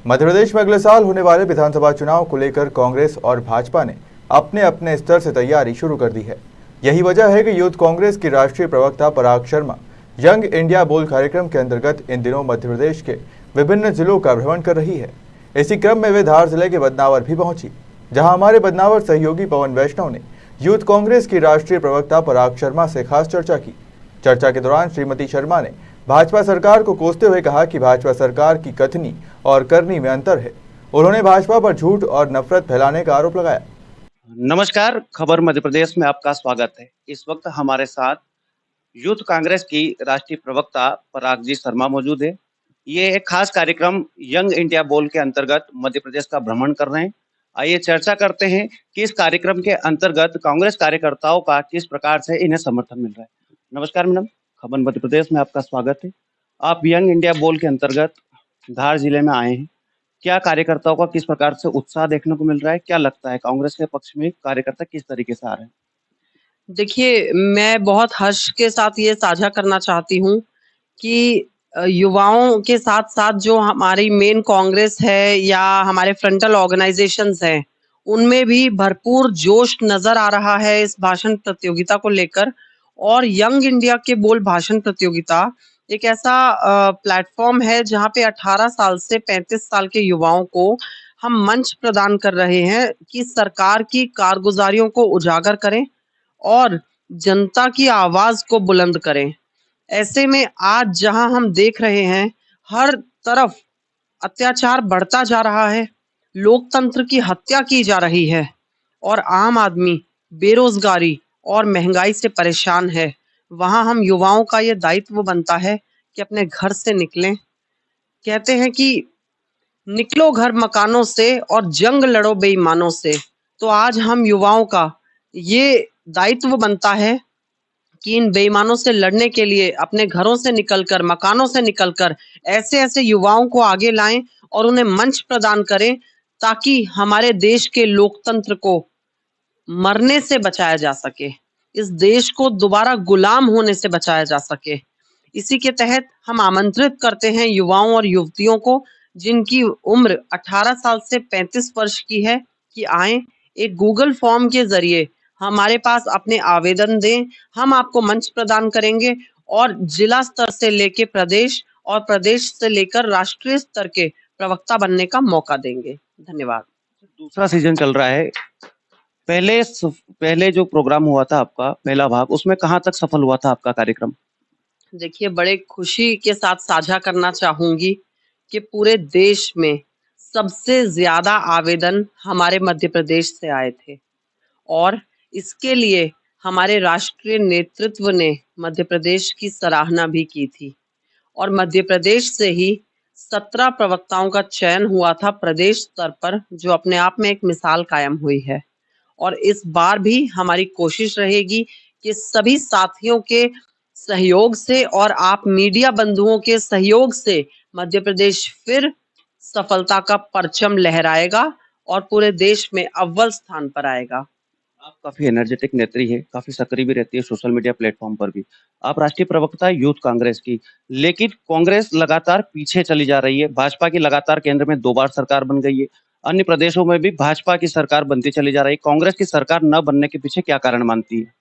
मध्य प्रदेश में अगले साल होने वाले विधानसभा चुनाव को लेकर कांग्रेस और भाजपा ने अपने अपने स्तर से तैयारी शुरू कर दी है। यही वजह है कि यूथ कांग्रेस की राष्ट्रीय प्रवक्ता पराग शर्मा यंग इंडिया बोल कार्यक्रम के अंतर्गत इन दिनों मध्य प्रदेश के विभिन्न जिलों का भ्रमण कर रही है। इसी क्रम में वे धार जिले के बदनावर भी पहुंची, जहां हमारे बदनावर सहयोगी पवन वैष्णव ने यूथ कांग्रेस की राष्ट्रीय प्रवक्ता पराग शर्मा से खास चर्चा की। चर्चा के दौरान श्रीमती शर्मा ने भाजपा सरकार को कोसते हुए कहा कि भाजपा सरकार की कथनी और करनी में अंतर है। उन्होंने भाजपा पर झूठ और नफरत फैलाने का आरोप लगाया। नमस्कार, खबर मध्य प्रदेश में आपका स्वागत है। इस वक्त हमारे साथ यूथ कांग्रेस की राष्ट्रीय प्रवक्ता पराग जी शर्मा मौजूद है। ये एक खास कार्यक्रम यंग इंडिया बोल के अंतर्गत मध्य प्रदेश का भ्रमण कर रहे हैं। आइए चर्चा करते हैं कि इस कार्यक्रम के अंतर्गत कांग्रेस कार्यकर्ताओं का किस प्रकार से इन्हें समर्थन मिल रहा है। नमस्कार मैडम, खबर मध्य प्रदेश में आपका स्वागत है। आप यंग इंडिया बोल के अंतर्गत धार जिले में आए हैं। क्या कार्यकर्ताओं का किस प्रकार से उत्साह देखने को मिल रहा है? क्या लगता है कांग्रेस के पक्ष में कार्यकर्ता किस तरीके से आ रहे हैं? देखिए, मैं बहुत हर्ष के साथ ये साझा करना चाहती हूँ कि युवाओं के साथ-साथ जो हमारी मेन कांग्रेस है या हमारे फ्रंटल ऑर्गेनाइजेशंस हैं, उनमें भी भरपूर जोश नज़र आ रहा है इस भाषण प्रतियोगिता को लेकर। और यंग इंडिया के बोल भाषण प्रतियोगिता एक ऐसा प्लेटफ़ॉर्म है जहाँ पे 18 साल से 35 साल के युवाओं को हम मंच प्रदान कर रहे हैं कि सरकार की कारगुज़ारियों को उजागर करें और जनता की आवाज़ को बुलंद करें। ऐसे में आज जहां हम देख रहे हैं, हर तरफ अत्याचार बढ़ता जा रहा है, लोकतंत्र की हत्या की जा रही है और आम आदमी बेरोजगारी और महंगाई से परेशान है। वहां हम युवाओं का ये दायित्व बनता है कि अपने घर से निकलें। कहते हैं कि निकलो घर मकानों से और जंग लड़ो बेईमानों से। तो आज हम युवाओं का ये दायित्व बनता है कि इन बेईमानों से लड़ने के लिए अपने घरों से निकलकर, मकानों से निकलकर ऐसे-ऐसे युवाओं को आगे लाएं और उन्हें मंच प्रदान करें ताकि हमारे देश के लोकतंत्र को मरने से बचाया जा सके, इस देश को दोबारा गुलाम होने से बचाया जा सके। इसी के तहत हम आमंत्रित करते हैं युवाओं और युवतियों को जिनकी उम्र 18 साल से 35 वर्ष की है कि आएं, एक गूगल फॉर्म के जरिए हमारे पास अपने आवेदन दें। हम आपको मंच प्रदान करेंगे और जिला स्तर से लेके प्रदेश और प्रदेश से लेकर राष्ट्रीय स्तर के प्रवक्ता बनने का मौका देंगे। धन्यवाद। दूसरा सीजन चल रहा है। पहले जो प्रोग्राम हुआ था आपका पहला भाग, उसमें कहाँ तक सफल हुआ था आपका कार्यक्रम? देखिए, बड़े खुशी के साथ साझा करना चाहूंगी कि पूरे देश में सबसे ज्यादा आवेदन हमारे मध्य प्रदेश से आए थे और इसके लिए हमारे राष्ट्रीय नेतृत्व ने मध्य प्रदेश की सराहना भी की थी और मध्य प्रदेश से ही 17 प्रवक्ताओं का चयन हुआ था प्रदेश स्तर पर, जो अपने आप में एक मिसाल कायम हुई है। और इस बार भी हमारी कोशिश रहेगी कि सभी साथियों के सहयोग से और आप मीडिया बंधुओं के सहयोग से मध्य प्रदेश फिर सफलता का परचम लहराएगा और पूरे देश में अव्वल स्थान पर आएगा। आप काफी एनर्जेटिक नेत्री है, काफी सक्रिय भी रहती है सोशल मीडिया प्लेटफॉर्म पर भी। आप राष्ट्रीय प्रवक्ता यूथ कांग्रेस की, लेकिन कांग्रेस लगातार पीछे चली जा रही है। भाजपा की लगातार केंद्र में 2 बार सरकार बन गई है। अन्य प्रदेशों में भी भाजपा की सरकार बनती चली जा रही है। कांग्रेस की सरकार न बनने के पीछे क्या कारण मानती है?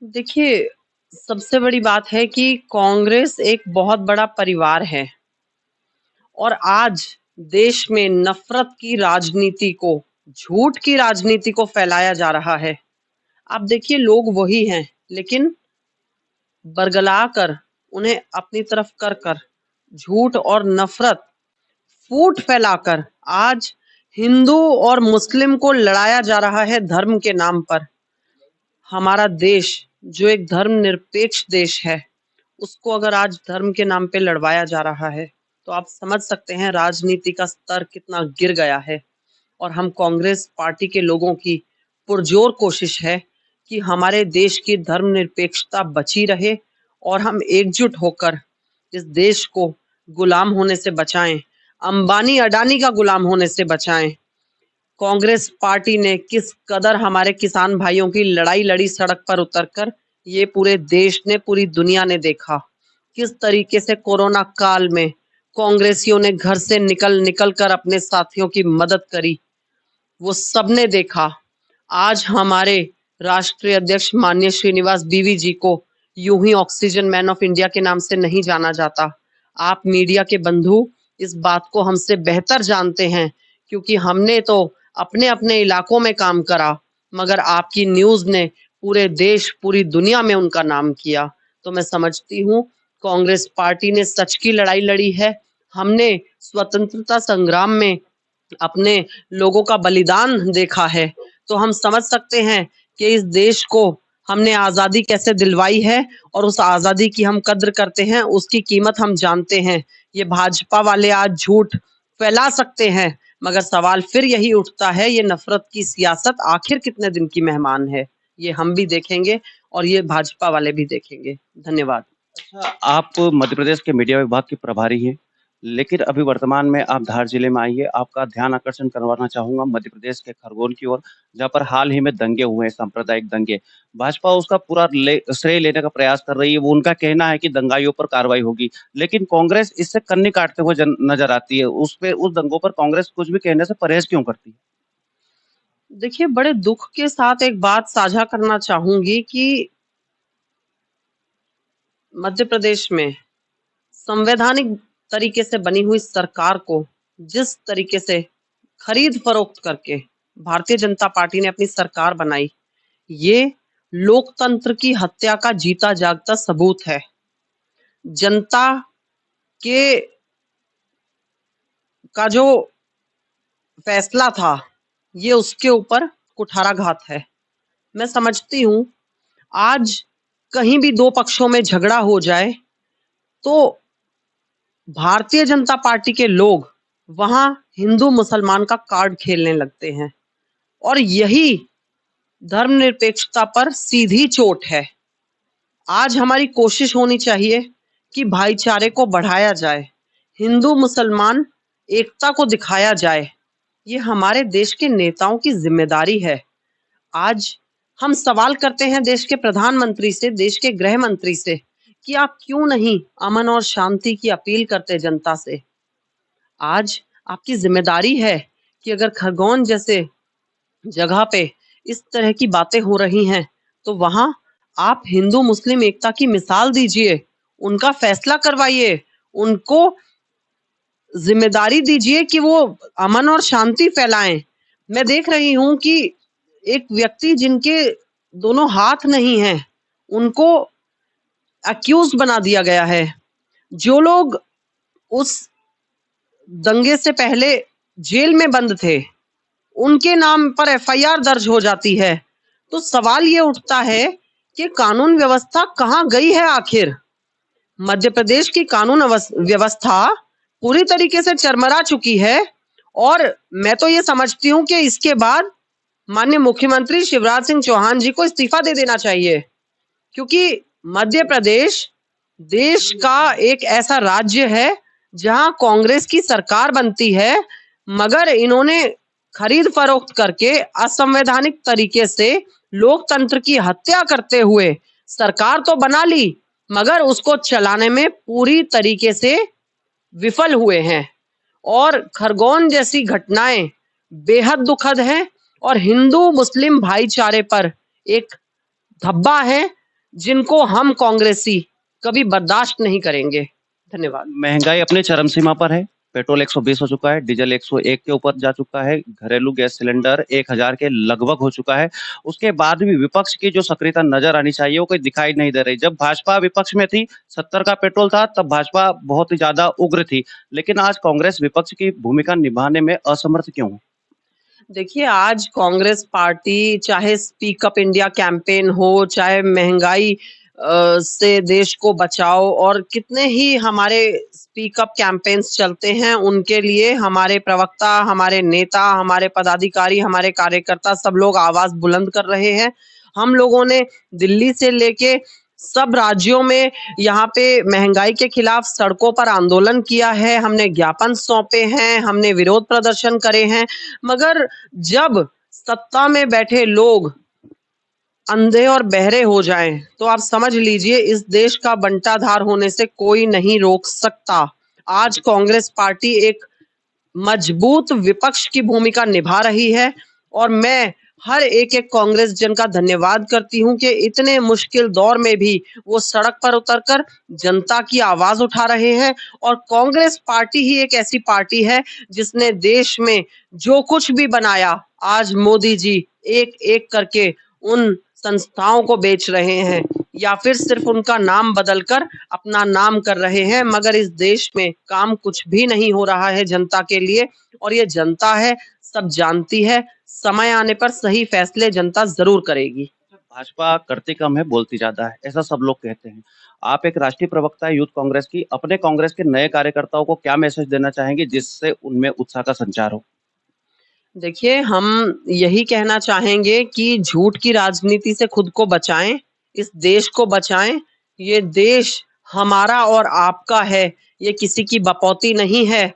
देखिए, सबसे बड़ी बात है कि कांग्रेस एक बहुत बड़ा परिवार है और आज देश में नफरत की राजनीति को, झूठ की राजनीति को फैलाया जा रहा है। आप देखिए, लोग वही हैं, लेकिन बरगला कर उन्हें अपनी तरफ कर झूठ और नफरत फूट फैलाकर आज हिंदू और मुस्लिम को लड़ाया जा रहा है धर्म के नाम पर। हमारा देश जो एक धर्मनिरपेक्ष देश है, उसको अगर आज धर्म के नाम पे लड़वाया जा रहा है तो आप समझ सकते हैं राजनीति का स्तर कितना गिर गया है। और हम कांग्रेस पार्टी के लोगों की पुरजोर कोशिश है कि हमारे देश की धर्मनिरपेक्षता बची रहे और हम एकजुट होकर इस देश को गुलाम होने से बचाएं, अंबानी अडानी का गुलाम होने से बचाएं। कांग्रेस पार्टी ने किस कदर हमारे किसान भाइयों की लड़ाई लड़ी सड़क पर उतरकर, ये पूरे देश ने, पूरी दुनिया ने देखा। किस तरीके से कोरोना काल में कांग्रेसियों ने घर से निकल निकल कर अपने साथियों की मदद करी, वो सबने देखा। आज हमारे राष्ट्रीय अध्यक्ष माननीय श्रीनिवास बीवी जी को यूं ही ऑक्सीजन मैन ऑफ इंडिया के नाम से नहीं जाना जाता। आप मीडिया के बंधु इस बात को हमसे बेहतर जानते हैं, क्योंकि हमने तो अपने अपने इलाकों में काम करा, मगर आपकी न्यूज ने पूरे देश, पूरी दुनिया में उनका नाम किया। तो मैं समझती हूँ कांग्रेस पार्टी ने सच की लड़ाई लड़ी है। हमने स्वतंत्रता संग्राम में अपने लोगों का बलिदान देखा है, तो हम समझ सकते हैं कि इस देश को हमने आजादी कैसे दिलवाई है और उस आजादी की हम कद्र करते हैं, उसकी कीमत हम जानते हैं। ये भाजपा वाले आज झूठ फैला सकते हैं, मगर सवाल फिर यही उठता है, ये नफरत की सियासत आखिर कितने दिन की मेहमान है? ये हम भी देखेंगे और ये भाजपा वाले भी देखेंगे। धन्यवाद। आप मध्य प्रदेश के मीडिया विभाग के प्रभारी हैं, लेकिन अभी वर्तमान में आप धार जिले में आई है। आपका ध्यान आकर्षण करवाना चाहूंगा मध्य प्रदेश के खरगोन की ओर, जहां पर हाल ही में दंगे हुए हैं, सांप्रदायिक दंगे। भाजपा उसका पूरा श्रेय लेने का प्रयास कर रही है। वो उनका कहना है कि दंगाइयों पर कार्रवाई होगी, लेकिन कांग्रेस इससे कन्नी काटते हुए नजर आती है। उस दंगों पर कांग्रेस कुछ भी कहने से परहेज क्यों करती है? देखिए, बड़े दुख के साथ एक बात साझा करना चाहूंगी कि मध्य प्रदेश में संवैधानिक तरीके से बनी हुई सरकार को जिस तरीके से खरीद फरोख्त करके भारतीय जनता पार्टी ने अपनी सरकार बनाई, ये लोकतंत्र की हत्या का जीता जागता सबूत है। जनता के का जो फैसला था, ये उसके ऊपर कुठाराघात है। मैं समझती हूं आज कहीं भी दो पक्षों में झगड़ा हो जाए तो भारतीय जनता पार्टी के लोग वहां हिंदू मुसलमान का कार्ड खेलने लगते हैं, और यही धर्मनिरपेक्षता पर सीधी चोट है। आज हमारी कोशिश होनी चाहिए कि भाईचारे को बढ़ाया जाए, हिंदू मुसलमान एकता को दिखाया जाए। ये हमारे देश के नेताओं की जिम्मेदारी है। आज हम सवाल करते हैं देश के प्रधानमंत्री से, देश के गृह मंत्री से, कि आप क्यों नहीं अमन और शांति की अपील करते जनता से। आज आपकी जिम्मेदारी है कि अगर खरगोन जैसे जगह पे इस तरह की बातें हो रही हैं, तो वहां आप हिंदू मुस्लिम एकता की मिसाल दीजिए, उनका फैसला करवाइए, उनको जिम्मेदारी दीजिए कि वो अमन और शांति फैलाएं। मैं देख रही हूं कि एक व्यक्ति जिनके दोनों हाथ नहीं हैं, उनको अक्यूज बना दिया गया है। जो लोग उस दंगे से पहले जेल में बंद थे, उनके नाम पर एफआईआर दर्ज हो जाती है। तो सवाल ये उठता है कि कानून व्यवस्था कहां गई है आखिर? मध्य प्रदेश की कानून व्यवस्था पूरी तरीके से चरमरा चुकी है, और मैं तो ये समझती हूं कि इसके बाद माननीय मुख्यमंत्री शिवराज सिंह चौहान जी को इस्तीफा दे देना चाहिए, क्योंकि मध्य प्रदेश देश का एक ऐसा राज्य है जहां कांग्रेस की सरकार बनती है, मगर इन्होंने खरीद फरोख्त करके असंवैधानिक तरीके से लोकतंत्र की हत्या करते हुए सरकार तो बना ली, मगर उसको चलाने में पूरी तरीके से विफल हुए हैं। और खरगोन जैसी घटनाएं बेहद दुखद हैं और हिंदू मुस्लिम भाईचारे पर एक धब्बा है, जिनको हम कांग्रेसी कभी बर्दाश्त नहीं करेंगे। धन्यवाद। महंगाई अपने चरम सीमा पर है। पेट्रोल 120 हो चुका है, डीजल 101 के ऊपर जा चुका है, घरेलू गैस सिलेंडर 1000 के लगभग हो चुका है। उसके बाद भी विपक्ष की जो सक्रियता नजर आनी चाहिए वो कोई दिखाई नहीं दे रही। जब भाजपा विपक्ष में थी, 70 का पेट्रोल था, तब भाजपा बहुत ही ज्यादा उग्र थी, लेकिन आज कांग्रेस विपक्ष की भूमिका निभाने में असमर्थ क्यों है? देखिए, आज कांग्रेस पार्टी चाहे स्पीक अप इंडिया कैंपेन हो, चाहे महंगाई से देश को बचाओ, और कितने ही हमारे स्पीक अप कैंपेन्स चलते हैं, उनके लिए हमारे प्रवक्ता, हमारे नेता, हमारे पदाधिकारी, हमारे कार्यकर्ता सब लोग आवाज बुलंद कर रहे हैं। हम लोगों ने दिल्ली से लेके सब राज्यों में यहाँ पे महंगाई के खिलाफ सड़कों पर आंदोलन किया है, हमने ज्ञापन सौंपे हैं, हमने विरोध प्रदर्शन करे हैं, मगर जब सत्ता में बैठे लोग अंधे और बहरे हो जाएं, तो आप समझ लीजिए इस देश का बंटाधार होने से कोई नहीं रोक सकता। आज कांग्रेस पार्टी एक मजबूत विपक्ष की भूमिका निभा रही है और मैं हर एक कांग्रेस जन का धन्यवाद करती हूं कि इतने मुश्किल दौर में भी वो सड़क पर उतरकर जनता की आवाज उठा रहे हैं। और कांग्रेस पार्टी ही एक ऐसी पार्टी है जिसने देश में जो कुछ भी बनाया, आज मोदी जी एक एक करके उन संस्थाओं को बेच रहे हैं या फिर सिर्फ उनका नाम बदलकर अपना नाम कर रहे हैं, मगर इस देश में काम कुछ भी नहीं हो रहा है जनता के लिए। और ये जनता है, सब जानती है, समय आने पर सही फैसले जनता जरूर करेगी। भाजपा करती कम है, बोलती ज्यादा है, ऐसा सब लोग कहते हैं। आप एक राष्ट्रीय प्रवक्ता है यूथ कांग्रेस की, अपने कांग्रेस के नए कार्यकर्ताओं को क्या मैसेज देना चाहेंगे जिससे उनमें उत्साह का संचार हो? देखिए, हम यही कहना चाहेंगे कि झूठ की राजनीति से खुद को बचाएं, इस देश को बचाएं। ये देश हमारा और आपका है, ये किसी की बपौती नहीं है।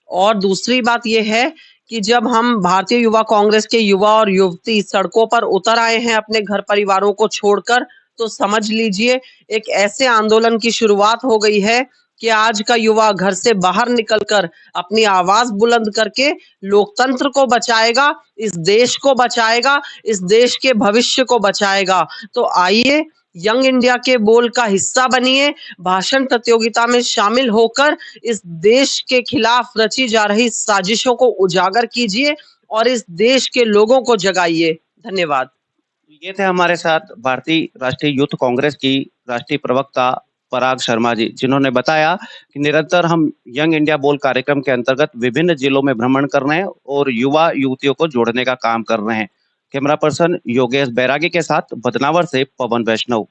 और दूसरी बात ये है कि जब हम भारतीय युवा कांग्रेस के युवा और युवती सड़कों पर उतर आए हैं अपने घर परिवारों को छोड़कर, तो समझ लीजिए एक ऐसे आंदोलन की शुरुआत हो गई है कि आज का युवा घर से बाहर निकलकर अपनी आवाज बुलंद करके लोकतंत्र को बचाएगा, इस देश को बचाएगा, इस देश के भविष्य को बचाएगा। तो आइए, यंग इंडिया के बोल का हिस्सा बनिए, भाषण प्रतियोगिता में शामिल होकर इस देश के खिलाफ रची जा रही साजिशों को उजागर कीजिए और इस देश के लोगों को जगाइए। धन्यवाद। ये थे हमारे साथ भारतीय राष्ट्रीय यूथ कांग्रेस की राष्ट्रीय प्रवक्ता पराग शर्मा जी, जिन्होंने बताया कि निरंतर हम यंग इंडिया बोल कार्यक्रम के अंतर्गत विभिन्न जिलों में भ्रमण कर रहे हैं और युवा युवतियों को जोड़ने का काम कर रहे हैं। कैमरा पर्सन योगेश बैरागी के साथ बदनावर से पवन वैष्णव।